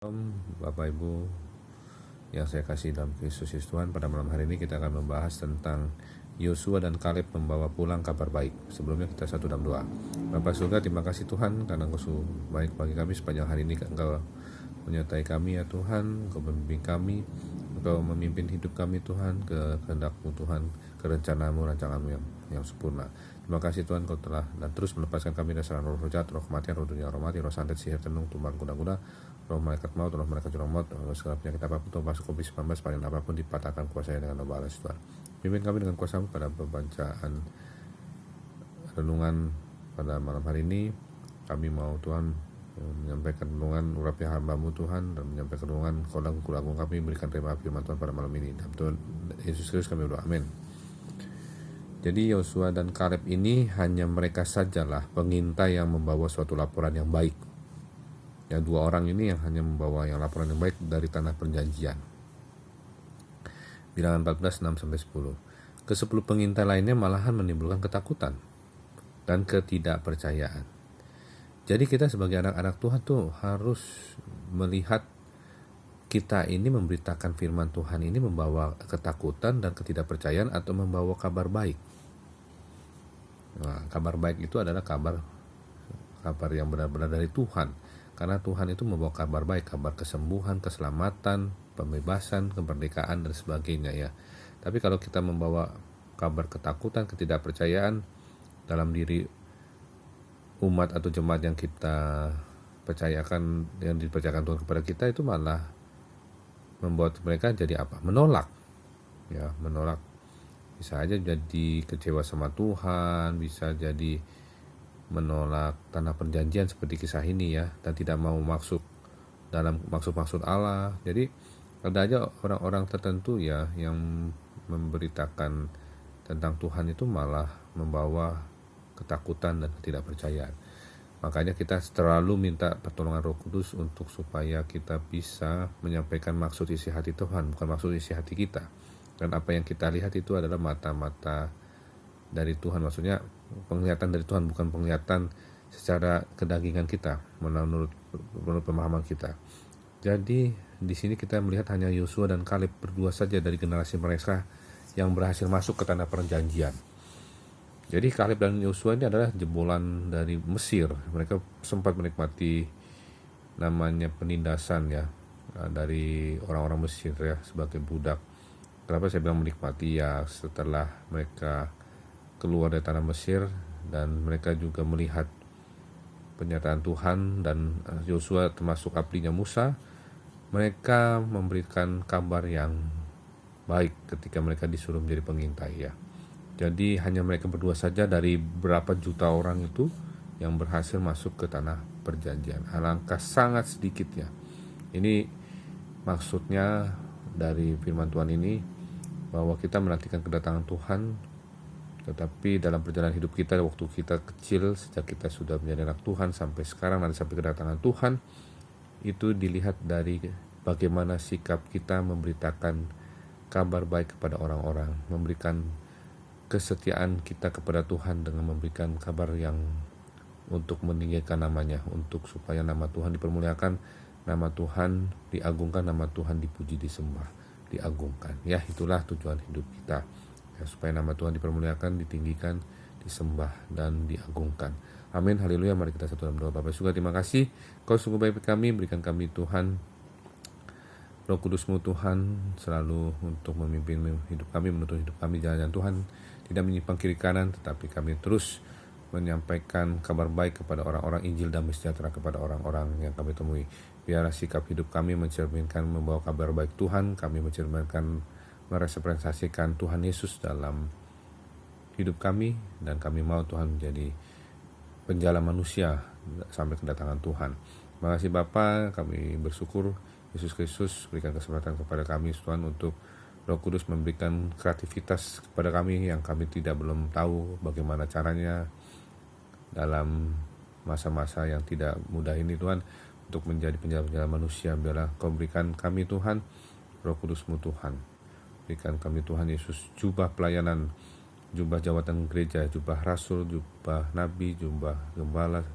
Bapak Ibu yang saya kasih dalam Kristus Yesus Tuhan, pada malam hari ini kita akan membahas tentang Yosua dan Kaleb membawa pulang kabar baik. Sebelumnya kita satu dalam doa. Bapa surga, terima kasih Tuhan karena Engkau baik bagi kami sepanjang hari ini. Engkau menyertai kami ya Tuhan, Engkau membimbing kami, Engkau memimpin hidup kami Tuhan ke kehendak-Mu Tuhan, ke rencana-Mu, rancangan-Mu yang sempurna. Terima kasih Tuhan, Kau telah dan terus melepaskan kami dari serangan roh jahat, roh kematian, roh dunia, roh mati, roh santet, sihir, tenung, tumbang, kuda-kuda, roh malaikat maut, roh malaikat jurang maut, roh segala penyakit apapun, termasuk COVID-19, varian apapun dipatahkan kuasanya dengan nama balas Tuhan. Pimpin kami dengan kuasa-Mu pada pembacaan renungan pada malam hari ini. Kami mau Tuhan menyampaikan renungan urapnya hamba-Mu Tuhan, dan menyampaikan renungan kulagung kami, berikan terima firman Tuhan pada malam ini. Dalam Tuhan Yesus Kristus kami berdoa, amin. Jadi Yosua dan Kaleb ini hanya mereka sajalah pengintai yang membawa suatu laporan yang baik. Ya, dua orang ini yang hanya membawa yang laporan yang baik dari tanah perjanjian. Bilangan 14, 6-10. Ke-10 pengintai lainnya malahan menimbulkan ketakutan dan ketidakpercayaan. Jadi kita sebagai anak-anak Tuhan tuh harus melihat kita ini memberitakan firman Tuhan ini membawa ketakutan dan ketidakpercayaan atau membawa kabar baik. Nah, kabar baik itu adalah kabar yang benar-benar dari Tuhan. Karena Tuhan itu membawa kabar baik, kabar kesembuhan, keselamatan, pembebasan, kemerdekaan, dan sebagainya ya. Tapi kalau kita membawa kabar ketakutan, ketidakpercayaan dalam diri umat atau jemaat yang kita percayakan, yang dipercayakan Tuhan kepada kita, itu malah membuat mereka jadi apa? Menolak. Ya, menolak. Bisa aja jadi kecewa sama Tuhan, bisa jadi menolak tanah perjanjian seperti kisah ini ya, dan tidak mau masuk dalam maksud-maksud Allah. Jadi ada aja orang-orang tertentu ya yang memberitakan tentang Tuhan itu malah membawa ketakutan dan ketidakpercayaan. Makanya kita selalu minta pertolongan Roh Kudus untuk supaya kita bisa menyampaikan maksud isi hati Tuhan, bukan maksud isi hati kita. Dan apa yang kita lihat itu adalah mata-mata dari Tuhan, maksudnya penglihatan dari Tuhan, bukan penglihatan secara kedagingan kita, menurut pemahaman kita. Jadi di sini kita melihat hanya Yosua dan Kaleb berdua saja dari generasi mereka yang berhasil masuk ke tanah perjanjian. Jadi Kaleb dan Yosua ini adalah jebolan dari Mesir. Mereka sempat menikmati namanya penindasan ya dari orang-orang Mesir ya sebagai budak. Kenapa saya bilang menikmati? Ya setelah mereka keluar dari tanah Mesir dan mereka juga melihat pernyataan Tuhan dan Yosua termasuk abdinya Musa, mereka memberikan kabar yang baik ketika mereka disuruh menjadi pengintai ya. Jadi hanya mereka berdua saja dari berapa juta orang itu yang berhasil masuk ke tanah perjanjian. Alangkah sangat sedikitnya. Ini maksudnya dari firman Tuhan ini bahwa kita menantikan kedatangan Tuhan, tetapi dalam perjalanan hidup kita waktu kita kecil, sejak kita sudah menjadi anak Tuhan sampai sekarang, nanti sampai kedatangan Tuhan, itu dilihat dari bagaimana sikap kita memberitakan kabar baik kepada orang-orang, memberikan kesetiaan kita kepada Tuhan dengan memberikan kabar yang untuk meninggikan namanya, untuk supaya nama Tuhan dipermuliakan, nama Tuhan diagungkan, nama Tuhan dipuji, disembah, diagungkan. Ya, itulah tujuan hidup kita. Ya, supaya nama Tuhan dipermuliakan, ditinggikan, disembah, dan diagungkan. Amin, haleluya. Mari kita satu dalam doa. Bapak surga, terima kasih Kau sungguh baik kami, berikan kami Tuhan Roh Kudus-Mu Tuhan selalu untuk memimpin hidup kami, menuntun hidup kami jalan Tuhan, tidak menyimpang kiri kanan, tetapi kami terus menyampaikan kabar baik kepada orang-orang, Injil damai sejahtera kepada orang-orang yang kami temui. Biarlah sikap hidup kami mencerminkan membawa kabar baik Tuhan, kami mencerminkan merepresentasikan Tuhan Yesus dalam hidup kami, dan kami mau Tuhan menjadi penjala manusia sampai kedatangan Tuhan. Terima kasih Bapa, kami bersyukur Yesus Kristus berikan kesempatan kepada kami Tuhan untuk Roh Kudus memberikan kreativitas kepada kami yang kami belum tahu bagaimana caranya dalam masa-masa yang tidak mudah ini Tuhan, untuk menjadi penjala-penjala manusia. Biarlah Kau berikan kami Tuhan Roh Kudus-Mu Tuhan, berikan kami Tuhan Yesus jubah pelayanan, jubah jabatan gereja, jubah rasul, jubah nabi, jubah gembala,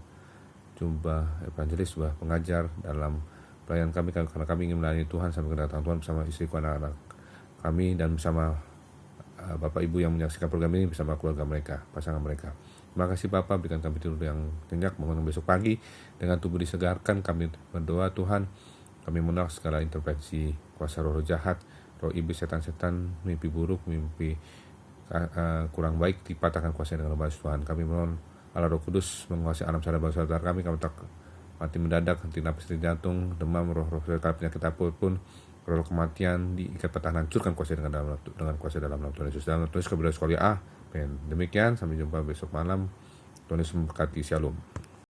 jubah evangelis, jubah pengajar dalam pelayanan kami, karena kami ingin melayani Tuhan sampai kedatangan Tuhan bersama istriku, anak-anak kami, dan bersama Bapak Ibu yang menyaksikan program ini bersama keluarga mereka, pasangan mereka. Terima kasih Bapak, berikan kami tidur yang nyenyak, bangun besok pagi dengan tubuh disegarkan. Kami berdoa Tuhan, kami menolak segala intervensi kuasa roh jahat, roh iblis, setan-setan, mimpi buruk, mimpi kurang baik dipatahkan kuasa dengan lepas Tuhan. Kami mohon Allah Roh Kudus menguasai alam sadar bangsa saudara kami tak mati mendadak, henti napas, henti jantung, demam, roh-roh penyakit apapun, roh kematian diikat patah, hancurkan kuasa dengan kuasa dalam nama Tuhan Yesus. Dalam tulis kepada sekolah Amen. Demikian, sampai jumpa besok malam. Tuhan Yesus memberkati. Shalom.